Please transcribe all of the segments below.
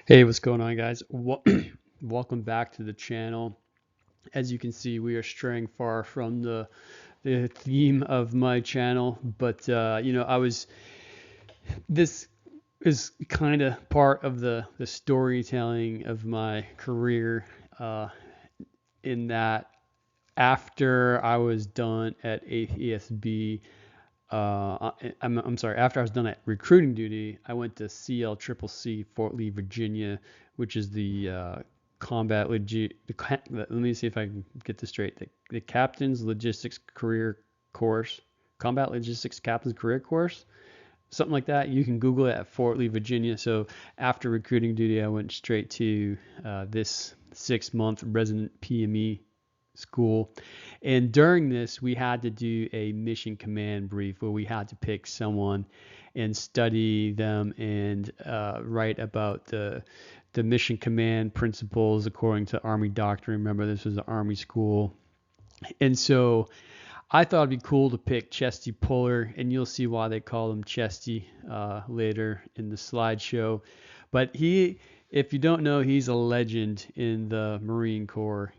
Hey, what's going on, guys? Welcome back to the channel. As you can see, we are straying far from the theme of my channel, but this is kind of part of the storytelling of my career, uh, in that after I was done at ASB, I'm sorry, after I was done at recruiting duty, I went to CLCCC, Fort Lee, Virginia, which is the combat let me see if I can get this straight. The Captain's Logistics Career Course, Combat Logistics Captain's Career Course, something like that. You can Google it at Fort Lee, Virginia. So after recruiting duty, I went straight to this 6-month Resident PME school. And during this, we had to do a mission command brief where we had to pick someone and study them and write about the mission command principles according to Army Doctrine. Remember, this was an Army school. And so I thought it'd be cool to pick Chesty Puller, and you'll see why they call him Chesty later in the slideshow. But if you don't know, he's a legend in the Marine Corps.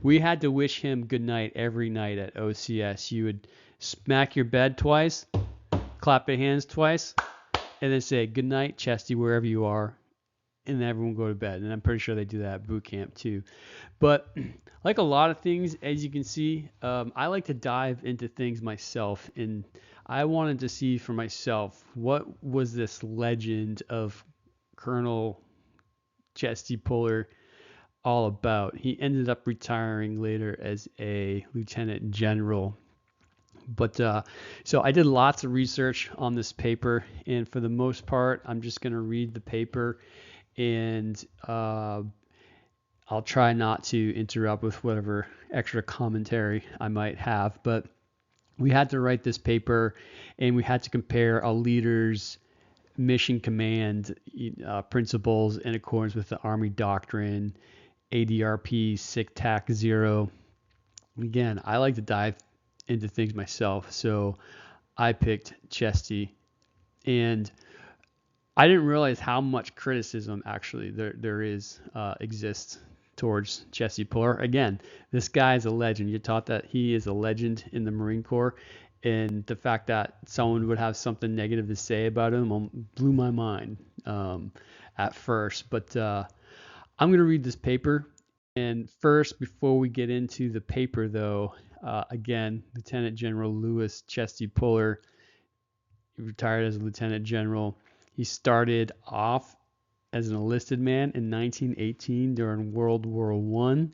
We had to wish him good night every night at OCS. You would smack your bed twice, clap your hands twice, and then say good night, Chesty, wherever you are, and then everyone go to bed. And I'm pretty sure they do that at boot camp too. But like a lot of things, as you can see, I like to dive into things myself, and I wanted to see for myself what was this legend of Colonel Chesty Puller all about. He ended up retiring later as a lieutenant general. But so I did lots of research on this paper, and for the most part, I'm just going to read the paper, and I'll try not to interrupt with whatever extra commentary I might have. But we had to write this paper, and we had to compare a leader's mission command principles in accordance with the Army Doctrine, ADRP, SIG-TAC 0. Again, I like to dive into things myself, so I picked Chesty, and I didn't realize how much criticism actually there exists towards Chesty Puller. Again, this guy is a legend. You're taught that he is a legend in the Marine Corps, and the fact that someone would have something negative to say about him blew my mind at first. But I'm going to read this paper. And first, before we get into the paper, though, again, Lieutenant General Lewis Chesty Puller, he retired as a lieutenant general. He started off as an enlisted man in 1918 during World War I.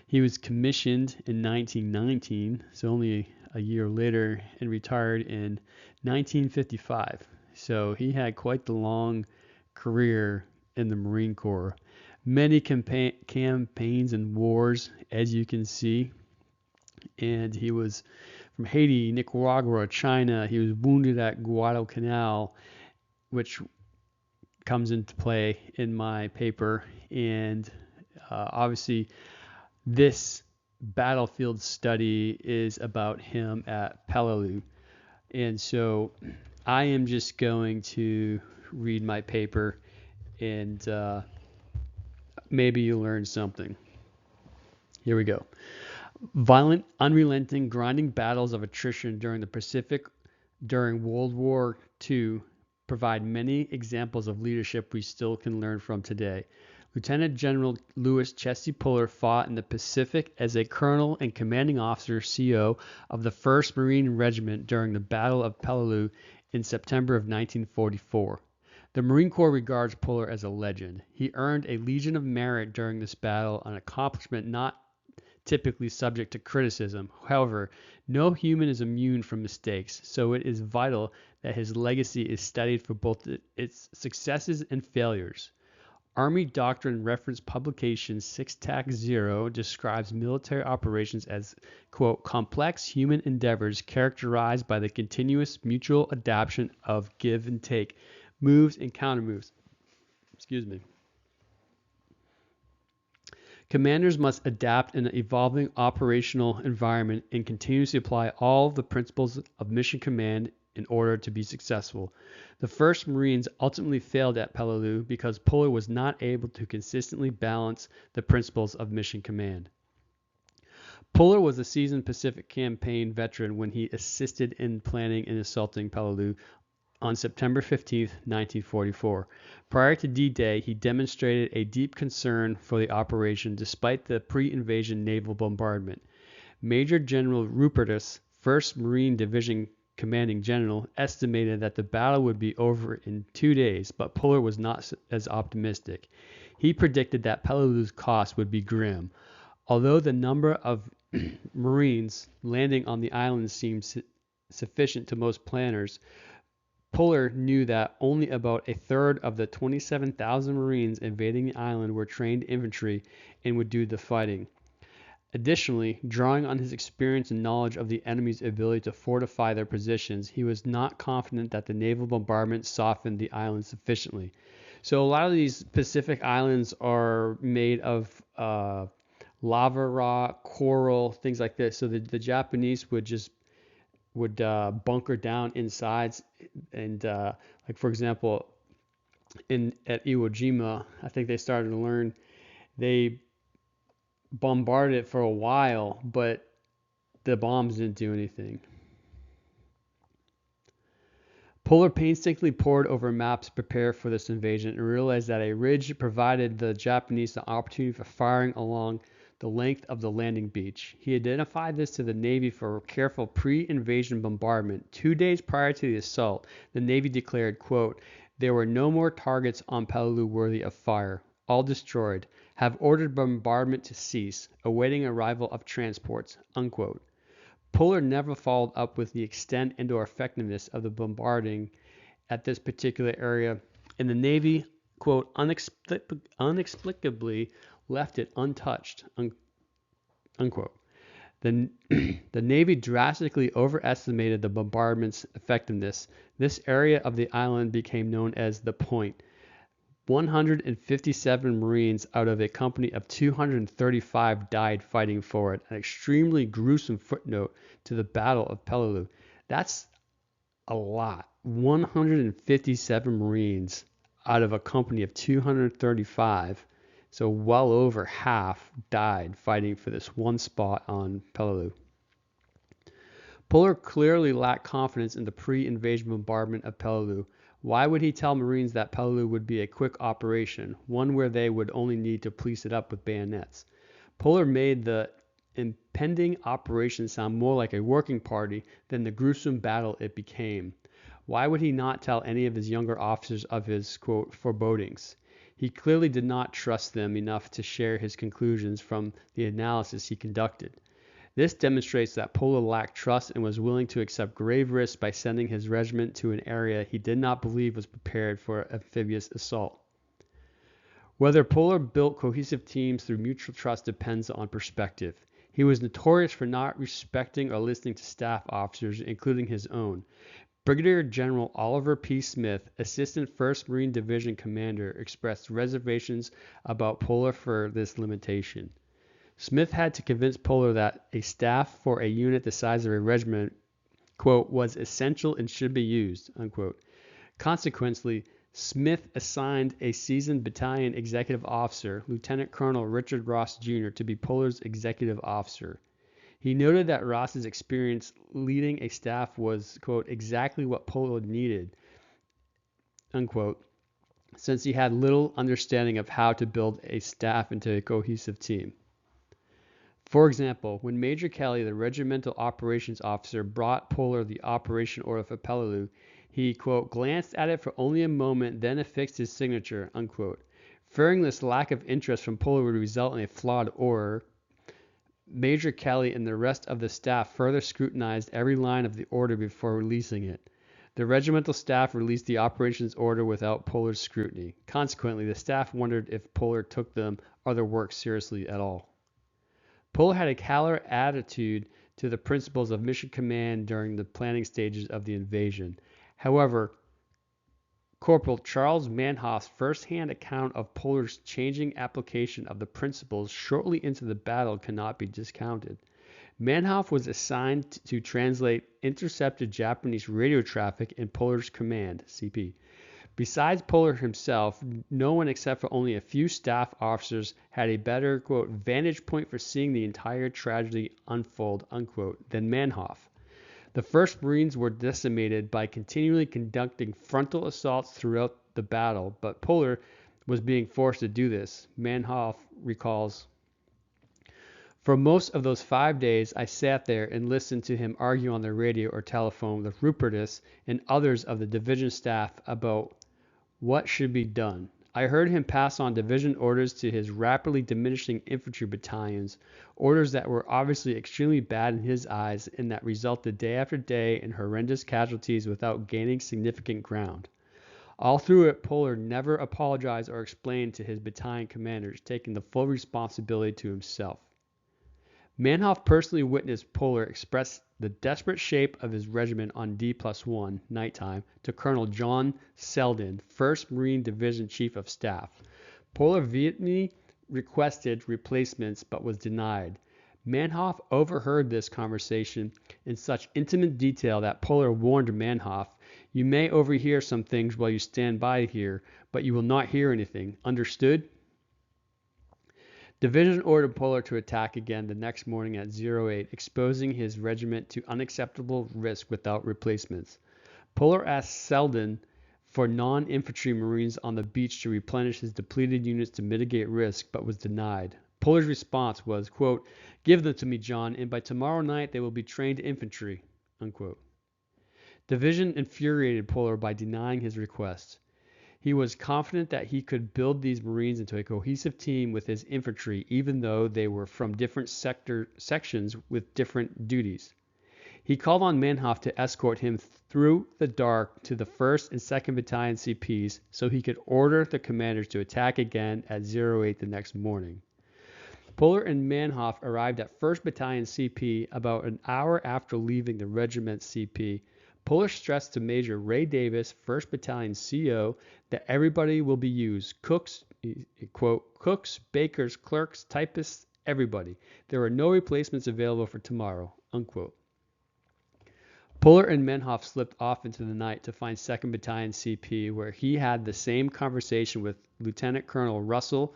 He was commissioned in 1919, so only a year later, and retired in 1955. So he had quite the long career in the Marine Corps. Many campaigns and wars, as you can see. And he was from Haiti, Nicaragua, China. He was wounded at Guadalcanal, which comes into play in my paper. And obviously, this battlefield study is about him at Peleliu. And so I am just going to read my paper, and maybe you learn something. Here we go. Violent, unrelenting, grinding battles of attrition during the Pacific during World War II provide many examples of leadership we still can learn from today. Lieutenant General Lewis Chesty Puller fought in the Pacific as a colonel and commanding officer CO of the 1st Marine Regiment during the Battle of Peleliu in September of 1944. The Marine Corps regards Puller as a legend. He earned a Legion of Merit during this battle, an accomplishment not typically subject to criticism. However, no human is immune from mistakes, so it is vital that his legacy is studied for both its successes and failures. Army Doctrine Reference Publication 6-TAC 0 describes military operations as, quote, complex human endeavors characterized by the continuous mutual adaptation of give and take, moves and countermoves. Excuse me. Commanders must adapt in an evolving operational environment and continuously apply all the principles of mission command in order to be successful. The first Marines ultimately failed at Peleliu because Puller was not able to consistently balance the principles of mission command. Puller was a seasoned Pacific Campaign veteran when he assisted in planning and assaulting Peleliu on September 15, 1944. Prior to D-Day, he demonstrated a deep concern for the operation despite the pre-invasion naval bombardment. Major General Rupertus, 1st Marine Division commanding general, estimated that the battle would be over in 2 days, but Puller was not as optimistic. He predicted that Peleliu's cost would be grim. Although the number of Marines landing on the island seemed sufficient to most planners, Puller knew that only about a third of the 27,000 Marines invading the island were trained infantry and would do the fighting. Additionally, drawing on his experience and knowledge of the enemy's ability to fortify their positions, he was not confident that the naval bombardment softened the island sufficiently. So a lot of these Pacific islands are made of lava rock, coral, things like this. So the Japanese would bunker down inside, and like for example, at Iwo Jima, I think they started to learn they bombarded it for a while, but the bombs didn't do anything. Puller painstakingly pored over maps to prepare for this invasion and realized that a ridge provided the Japanese the opportunity for firing along the length of the landing beach. He identified this to the Navy for careful pre-invasion bombardment. 2 days prior to the assault, the Navy declared, quote, "There were no more targets on Peleliu worthy of fire. All destroyed. Have ordered bombardment to cease, awaiting arrival of transports," unquote. Puller never followed up with the extent and or effectiveness of the bombarding at this particular area, and the Navy, quote, inexplicably left it untouched, unquote. The Navy drastically overestimated the bombardment's effectiveness. This area of the island became known as the Point. 157 Marines out of a company of 235 died fighting for it, an extremely gruesome footnote to the Battle of Peleliu. That's a lot. 157 Marines out of a company of 235, so well over half died fighting for this one spot on Peleliu. Puller clearly lacked confidence in the pre-invasion bombardment of Peleliu. Why would he tell Marines that Peleliu would be a quick operation, one where they would only need to police it up with bayonets? Puller made the impending operation sound more like a working party than the gruesome battle it became. Why would he not tell any of his younger officers of his, quote, forebodings? He clearly did not trust them enough to share his conclusions from the analysis he conducted. This demonstrates that Puller lacked trust and was willing to accept grave risks by sending his regiment to an area he did not believe was prepared for amphibious assault. Whether Puller built cohesive teams through mutual trust depends on perspective. He was notorious for not respecting or listening to staff officers, including his own. Brigadier General Oliver P. Smith, Assistant 1st Marine Division Commander, expressed reservations about Puller for this limitation. Smith had to convince Puller that a staff for a unit the size of a regiment, quote, was essential and should be used, unquote. Consequently, Smith assigned a seasoned battalion executive officer, Lieutenant Colonel Richard Ross Jr., to be Puller's executive officer. He noted that Ross's experience leading a staff was, quote, exactly what Puller needed, unquote, since he had little understanding of how to build a staff into a cohesive team. For example, when Major Kelly, the regimental operations officer, brought Puller the operation order for Peleliu, he, quote, glanced at it for only a moment, then affixed his signature, unquote. Fearing this lack of interest from Puller would result in a flawed order, Major Kelly and the rest of the staff further scrutinized every line of the order before releasing it. The regimental staff released the operations order without Puller's scrutiny. Consequently, the staff wondered if Puller took them or their work seriously at all. Puller had a cavalier attitude to the principles of mission command during the planning stages of the invasion. However, Corporal Charles Manhoff's first-hand account of Puller's changing application of the principles shortly into the battle cannot be discounted. Manhoff was assigned to translate intercepted Japanese radio traffic in Polar's command, CP. Besides Polar himself, no one except for only a few staff officers had a better, quote, vantage point for seeing the entire tragedy unfold, unquote, than Manhoff. The 1st Marines were decimated by continually conducting frontal assaults throughout the battle, but Polar was being forced to do this. Manhoff recalls, "For most of those 5 days, I sat there and listened to him argue on the radio or telephone with Rupertus and others of the division staff about what should be done. I heard him pass on division orders to his rapidly diminishing infantry battalions, orders that were obviously extremely bad in his eyes and that resulted day after day in horrendous casualties without gaining significant ground. All through it, Polar never apologized or explained to his battalion commanders, taking the full responsibility to himself." Manhoff personally witnessed Polar express the desperate shape of his regiment on D+1 nighttime to Colonel John Selden, 1st Marine Division Chief of Staff. Polar vehemently requested replacements but was denied. Manhoff overheard this conversation in such intimate detail that Polar warned Manhoff, "You may overhear some things while you stand by here, but you will not hear anything. Understood?" Division ordered Polar to attack again the next morning at 08, exposing his regiment to unacceptable risk without replacements. Polar asked Selden for non-infantry Marines on the beach to replenish his depleted units to mitigate risk, but was denied. Polar's response was, quote, "Give them to me, John, and by tomorrow night they will be trained infantry," unquote. Division infuriated Polar by denying his request. He was confident that he could build these Marines into a cohesive team with his infantry, even though they were from different sections with different duties. He called on Manhoff to escort him through the dark to the 1st and 2nd Battalion CPs so he could order the commanders to attack again at 08 the next morning. Polar and Manhoff arrived at 1st Battalion CP about an hour after leaving the regiment CP. Polar stressed to Major Ray Davis, 1st Battalion CO, that everybody will be used. Cooks, quote, "Cooks, bakers, clerks, typists, everybody. There are no replacements available for tomorrow," unquote. Polar and Manhoff slipped off into the night to find 2nd Battalion CP, where he had the same conversation with Lieutenant Colonel Russell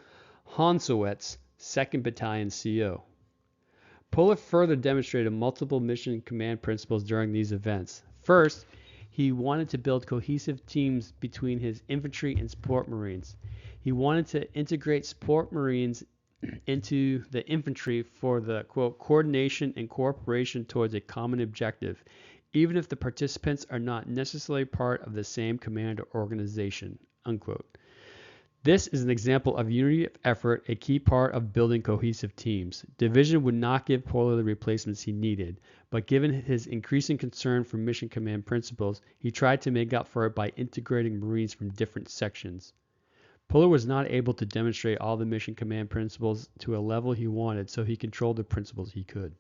Honsowitz, 2nd Battalion CO. Polar further demonstrated multiple mission command principles during these events. First, he wanted to build cohesive teams between his infantry and support Marines. He wanted to integrate support Marines into the infantry for the, quote, "coordination and cooperation towards a common objective, even if the participants are not necessarily part of the same command or organization," unquote. This is an example of unity of effort, a key part of building cohesive teams. Division would not give Polar the replacements he needed, but given his increasing concern for mission command principles, he tried to make up for it by integrating Marines from different sections. Polar was not able to demonstrate all the mission command principles to a level he wanted, so he controlled the principles he could.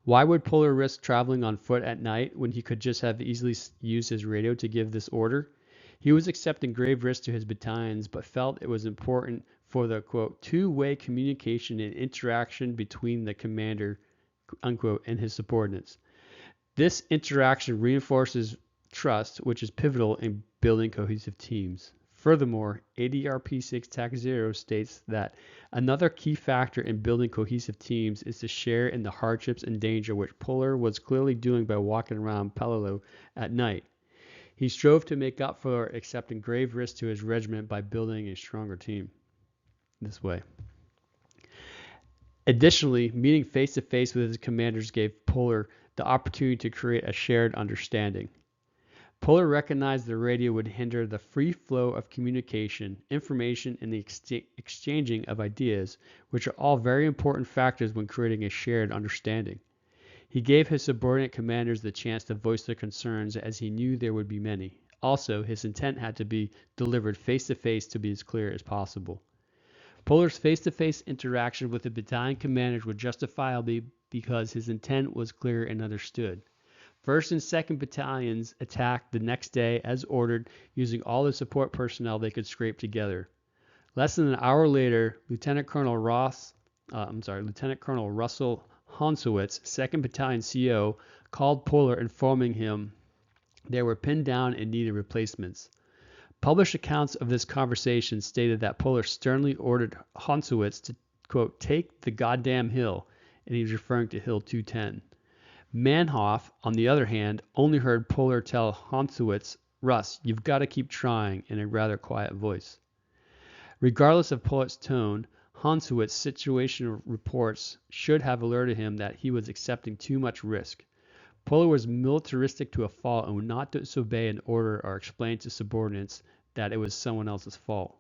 Why would Polar risk traveling on foot at night when he could just have easily used his radio to give this order? He was accepting grave risk to his battalions, but felt it was important for the, quote, "two-way communication and interaction between the commander," unquote, and his subordinates. This interaction reinforces trust, which is pivotal in building cohesive teams. Furthermore, ADRP 6-0 states that another key factor in building cohesive teams is to share in the hardships and danger, which Polar was clearly doing by walking around Peleliu at night. He strove to make up for accepting grave risks to his regiment by building a stronger team this way. Additionally, meeting face-to-face with his commanders gave Polar the opportunity to create a shared understanding. Polar recognized the radio would hinder the free flow of communication, information, and the exchanging of ideas, which are all very important factors when creating a shared understanding. He gave his subordinate commanders the chance to voice their concerns, as he knew there would be many. Also, his intent had to be delivered face-to-face to be as clear as possible. Polar's face-to-face interaction with the battalion commanders was justifiable because his intent was clear and understood. 1st and 2nd Battalions attacked the next day as ordered, using all the support personnel they could scrape together. Less than an hour later, Lieutenant Colonel Russell Hansowitz, 2nd Battalion CO, called Poehler informing him they were pinned down and needed replacements. Published accounts of this conversation stated that Poehler sternly ordered Hansowitz to, quote, take the goddamn hill, and he was referring to Hill 210. Manhoff, on the other hand, only heard Poehler tell Hansowitz, Russ, you've got to keep trying, in a rather quiet voice. Regardless of Poehler's tone, Hansowitz's situational reports should have alerted him that he was accepting too much risk. Poehler was militaristic to a fault and would not disobey an order or explain to subordinates that it was someone else's fault.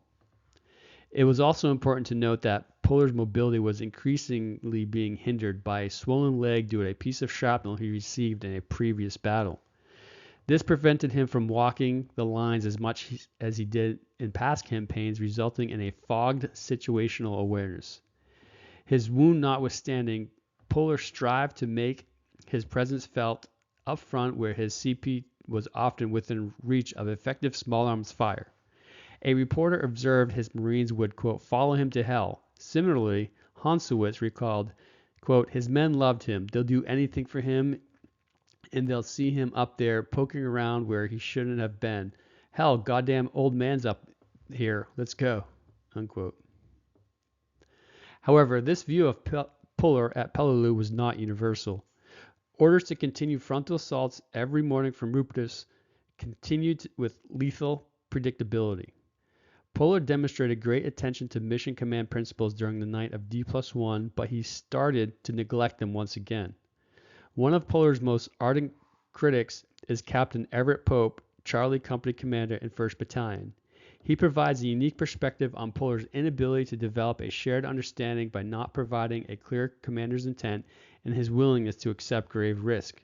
It was also important to note that Poehler's mobility was increasingly being hindered by a swollen leg due to a piece of shrapnel he received in a previous battle. This prevented him from walking the lines as much as he did in past campaigns, resulting in a fogged situational awareness. His wound notwithstanding, Poehler strived to make his presence felt up front where his CP was often within reach of effective small arms fire. A reporter observed his Marines would, quote, follow him to hell. Similarly, Hansowitz recalled, quote, his men loved him. They'll do anything for him, and they'll see him up there poking around where he shouldn't have been. Hell, goddamn old man's up here. Let's go, unquote. However, this view of Poehler at Peleliu was not universal. Orders to continue frontal assaults every morning from Rupertus continued with lethal predictability. Poehler demonstrated great attention to mission command principles during the night of D+1, but he started to neglect them once again. One of Poehler's most ardent critics is Captain Everett Pope, Charlie Company Commander in 1st Battalion. He provides a unique perspective on Poehler's inability to develop a shared understanding by not providing a clear commander's intent and his willingness to accept grave risk.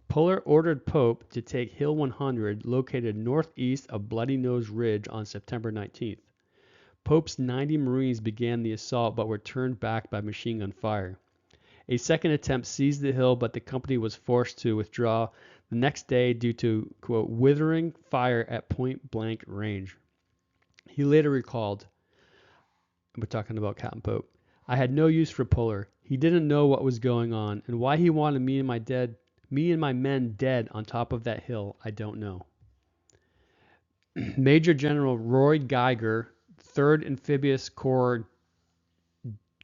Poehler ordered Pope to take Hill 100, located northeast of Bloody Nose Ridge, on September 19th. Pope's 90 Marines began the assault but were turned back by machine gun fire. A second attempt seized the hill, but the company was forced to withdraw the next day due to, quote, withering fire at point-blank range. He later recalled, we're talking about Captain Pope, I had no use for Poehler. He didn't know what was going on, and why he wanted me and my men dead on top of that hill, I don't know. Major General Roy Geiger, 3rd Amphibious Corps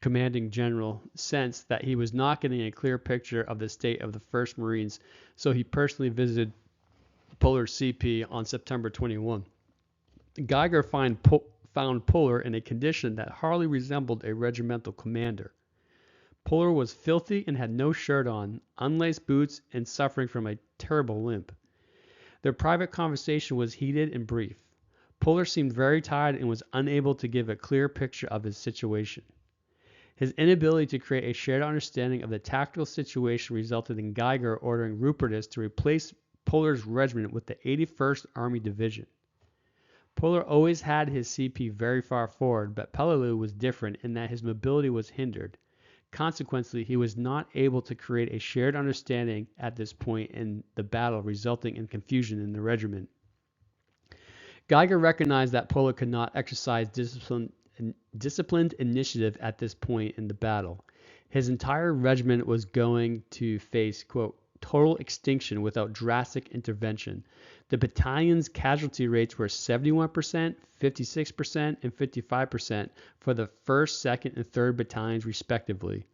Commanding General, sensed that he was not getting a clear picture of the state of the 1st Marines, so he personally visited Poehler's CP on September 21. Geiger found Poehler in a condition that hardly resembled a regimental commander. Poehler was filthy and had no shirt on, unlaced boots, and suffering from a terrible limp. Their private conversation was heated and brief. Poehler seemed very tired and was unable to give a clear picture of his situation. His inability to create a shared understanding of the tactical situation resulted in Geiger ordering Rupertus to replace Poehler's regiment with the 81st Army Division. Poehler always had his CP very far forward, but Peleliu was different in that his mobility was hindered. Consequently, he was not able to create a shared understanding at this point in the battle, resulting in confusion in the regiment. Geiger recognized that Poehler could not exercise disciplined initiative at this point in the battle. His entire regiment was going to face, quote, total extinction without drastic intervention. The battalion's casualty rates were 71%, 56%, and 55% for the 1st, 2nd, and 3rd battalions respectively.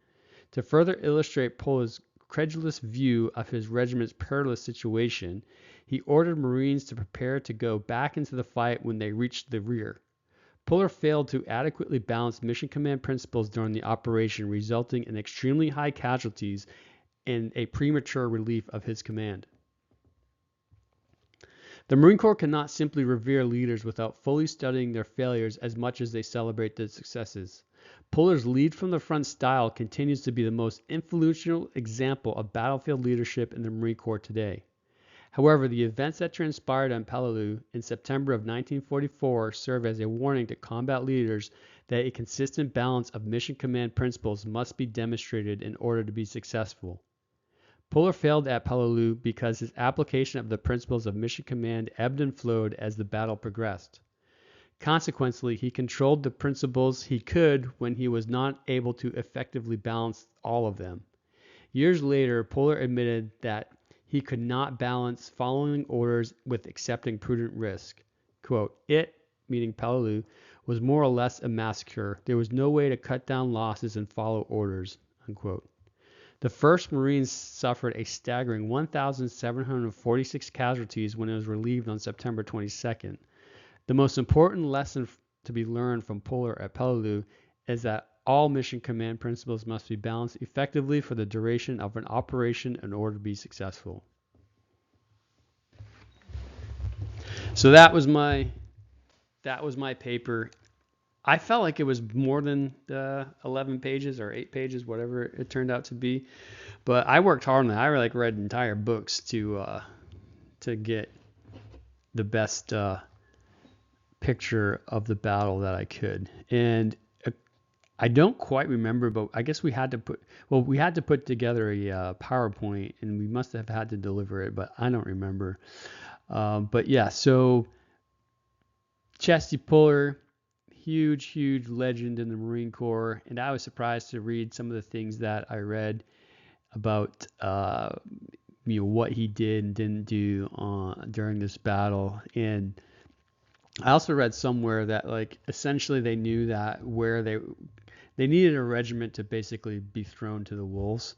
To further illustrate Poehler's credulous view of his regiment's perilous situation, he ordered Marines to prepare to go back into the fight when they reached the rear. Poehler failed to adequately balance mission command principles during the operation, resulting in extremely high casualties and a premature relief of his command. The Marine Corps cannot simply revere leaders without fully studying their failures as much as they celebrate their successes. Poehler's lead from the front style continues to be the most influential example of battlefield leadership in the Marine Corps today. However, the events that transpired on Peleliu in September of 1944 serve as a warning to combat leaders that a consistent balance of mission command principles must be demonstrated in order to be successful. Poehler failed at Peleliu because his application of the principles of mission command ebbed and flowed as the battle progressed. Consequently, he controlled the principles he could when he was not able to effectively balance all of them. Years later, Polar admitted that he could not balance following orders with accepting prudent risk. Quote, it, meaning Peleliu, was more or less a massacre. There was no way to cut down losses and follow orders, unquote. The 1st Marines suffered a staggering 1,746 casualties when it was relieved on September 22nd. The most important lesson to be learned from Polar at Peleliu is that all mission command principles must be balanced effectively for the duration of an operation in order to be successful. So that was my paper. I felt like it was more than 11 pages or 8 pages, whatever it turned out to be. But I worked hard on it. I read entire books to get the best picture of the battle that I could. And I don't quite remember, but I guess we had to put together a PowerPoint, and we must have had to deliver it, but I don't remember. But yeah, so Chesty Puller, huge legend in the Marine Corps, and I was surprised to read some of the things that I read about what he did and didn't do during this battle. And I also read somewhere that like essentially they knew that where they needed a regiment to basically be thrown to the wolves,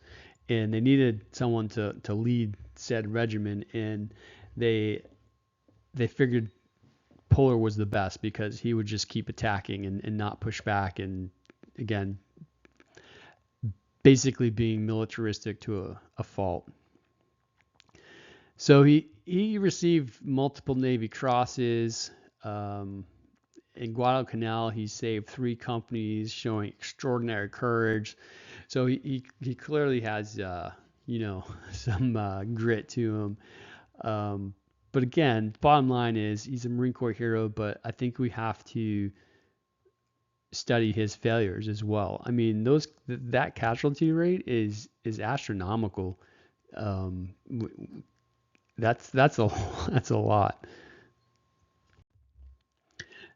and they needed someone to lead said regiment, and they figured Polar was the best because he would just keep attacking and not push back, and again basically being militaristic to a fault. So he received multiple Navy crosses. In Guadalcanal, he saved 3 companies, showing extraordinary courage. So he clearly has some grit to him. But again, bottom line is he's a Marine Corps hero, but I think we have to study his failures as well. I mean, that casualty rate is astronomical. That's a lot.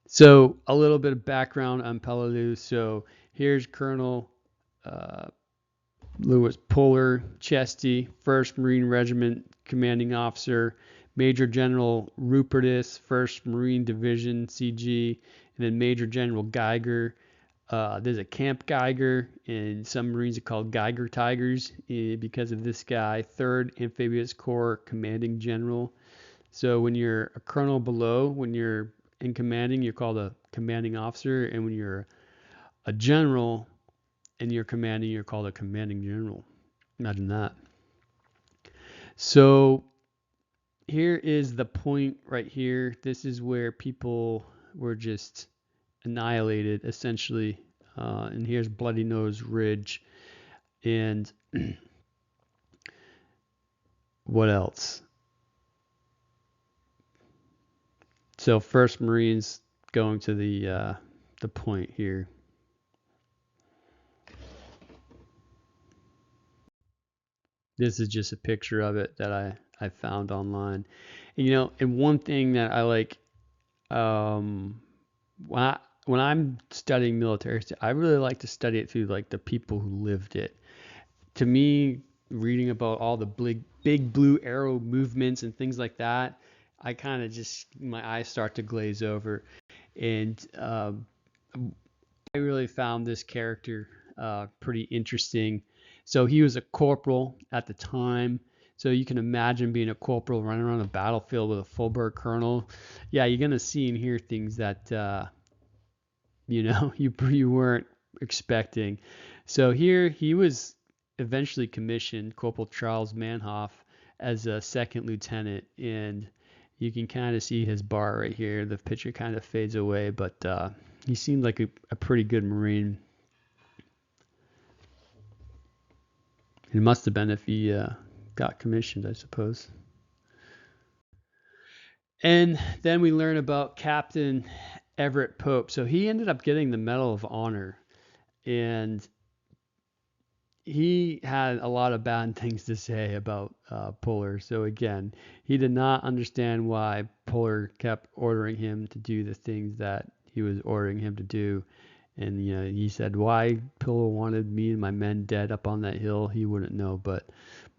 So a little bit of background on Peleliu. So here's Colonel Lewis Puller, Chesty, 1st Marine Regiment commanding officer, Major General Rupertus, 1st Marine Division CG, and then Major General Geiger. There's a Camp Geiger, and some Marines are called Geiger Tigers because of this guy, 3rd Amphibious Corps Commanding General. So when you're a colonel below, when you're in commanding, you're called a commanding officer, and when you're a general and you're commanding, you're called a commanding general. Imagine that. So here is the point right here. This is where people were just annihilated, essentially. And here's Bloody Nose Ridge. And what else? So 1st Marines going to the point here. This is just a picture of it that I found online. And, and one thing that I like, when I'm studying military history, I really like to study it through like the people who lived it. To me, reading about all the big blue arrow movements and things like that, I kind of just, my eyes start to glaze over. And I really found this character pretty interesting. So he was a corporal at the time. So you can imagine being a corporal running around the battlefield with a full-bird colonel. Yeah, you're going to see and hear things that, you weren't expecting. So here he was eventually commissioned, Corporal Charles Manhoff, as a 2nd lieutenant. And you can kind of see his bar right here. The picture kind of fades away, but he seemed like a pretty good Marine. It must have been if he got commissioned, I suppose. And then we learn about Captain Everett Pope. So he ended up getting the Medal of Honor, and he had a lot of bad things to say about Puller. So again, he did not understand why Puller kept ordering him to do the things that he was ordering him to do. And he said why Pillar wanted me and my men dead up on that hill, he wouldn't know. But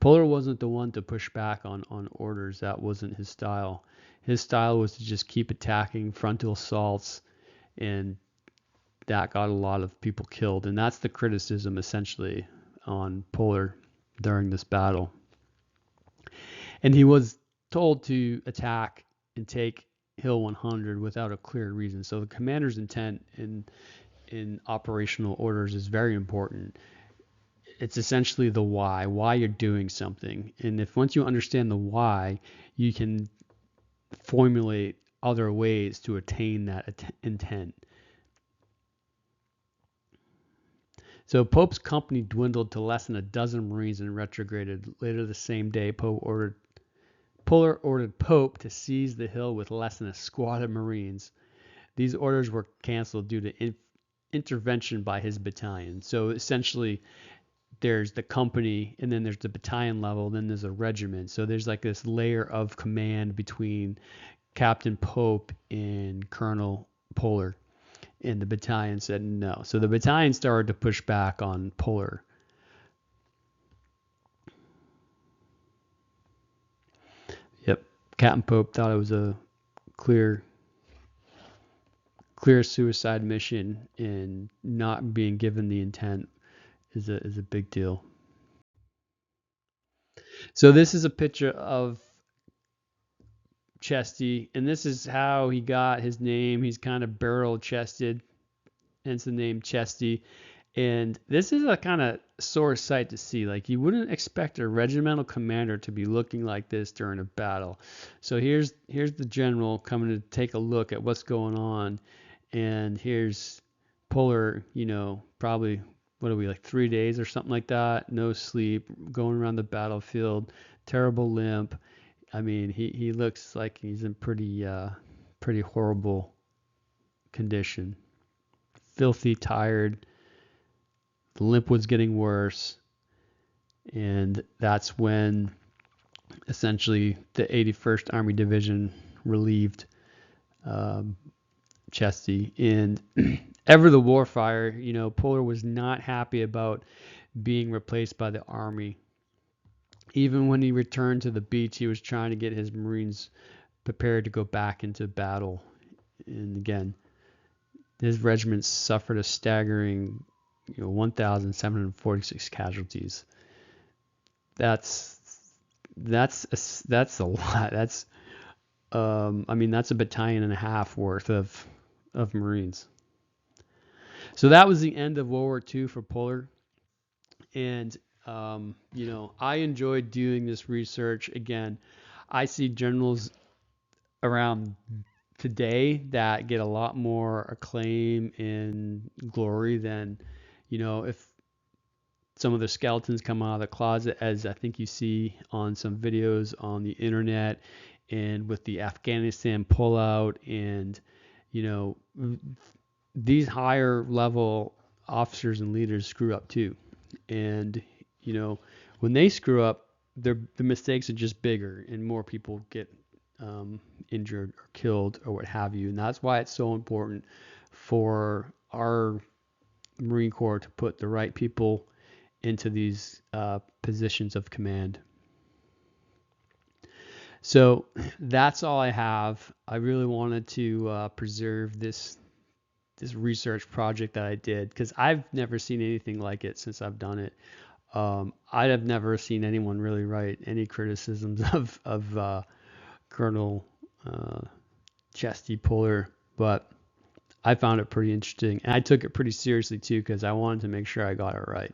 Pillar wasn't the one to push back on orders. That wasn't his style. His style was to just keep attacking, frontal assaults, and that got a lot of people killed. And that's the criticism essentially on Pillar during this battle. And he was told to attack and take Hill 100 without a clear reason. So the commander's intent in operational orders is very important. It's essentially the why you're doing something. And if once you understand the why, you can formulate other ways to attain that intent. So Pope's company dwindled to less than a dozen Marines and retrograded. Later the same day, Pillar ordered Pope to seize the hill with less than a squad of Marines. These orders were canceled due to intervention by his battalion. So essentially, there's the company, and then there's the battalion level, then there's a regiment. So there's like this layer of command between Captain Pope and Colonel Pillar. And the battalion said no. So the battalion started to push back on Pillar. Yep. Captain Pope thought it was a clear suicide mission, and not being given the intent is a big deal. So this is a picture of Chesty, and this is how he got his name. He's kind of barrel-chested, hence the name Chesty. And this is a kind of sore sight to see. Like, you wouldn't expect a regimental commander to be looking like this during a battle. So here's the general coming to take a look at what's going on, and here's Pillar, probably, what are we, like 3 days or something like that, no sleep, going around the battlefield, terrible limp. I mean, he looks like he's in pretty horrible condition. Filthy, tired. The limp was getting worse. And that's when essentially the 81st Army Division relieved Chesty. And ever the warfighter, Pillar was not happy about being replaced by the Army. Even when he returned to the beach, he was trying to get his Marines prepared to go back into battle. And again, his regiment suffered a staggering 1,746 casualties. That's a lot. That's that's a battalion and a half worth of Marines. So that was the end of World War II for Pillar. And I enjoyed doing this research. Again, I see generals around today that get a lot more acclaim and glory than, if some of the skeletons come out of the closet, as I think you see on some videos on the internet and with the Afghanistan pullout. And, these higher level officers and leaders screw up too. And, when they screw up, the mistakes are just bigger and more people get injured or killed or what have you. And that's why it's so important for our Marine Corps to put the right people into these positions of command. So that's all I have. I really wanted to preserve this research project that I did, because I've never seen anything like it since I've done it. I have never seen anyone really write any criticisms of Colonel Chesty Pillar, but I found it pretty interesting, and I took it pretty seriously too, because I wanted to make sure I got it right.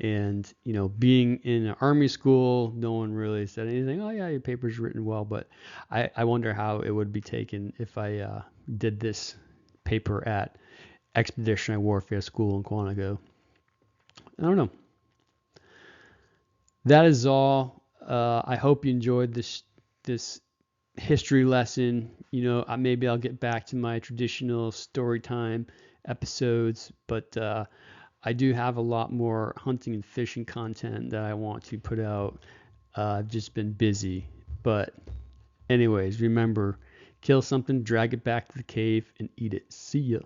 And being in an Army school, no one really said anything. Oh yeah, your paper's written well, but I wonder how it would be taken if I did this paper at Expeditionary Warfare School in Quantico. I don't know. That is all. I hope you enjoyed this history lesson. Maybe I'll get back to my traditional story time episodes, but I do have a lot more hunting and fishing content that I want to put out. I've just been busy. But anyways, remember, kill something, drag it back to the cave, and eat it. See ya.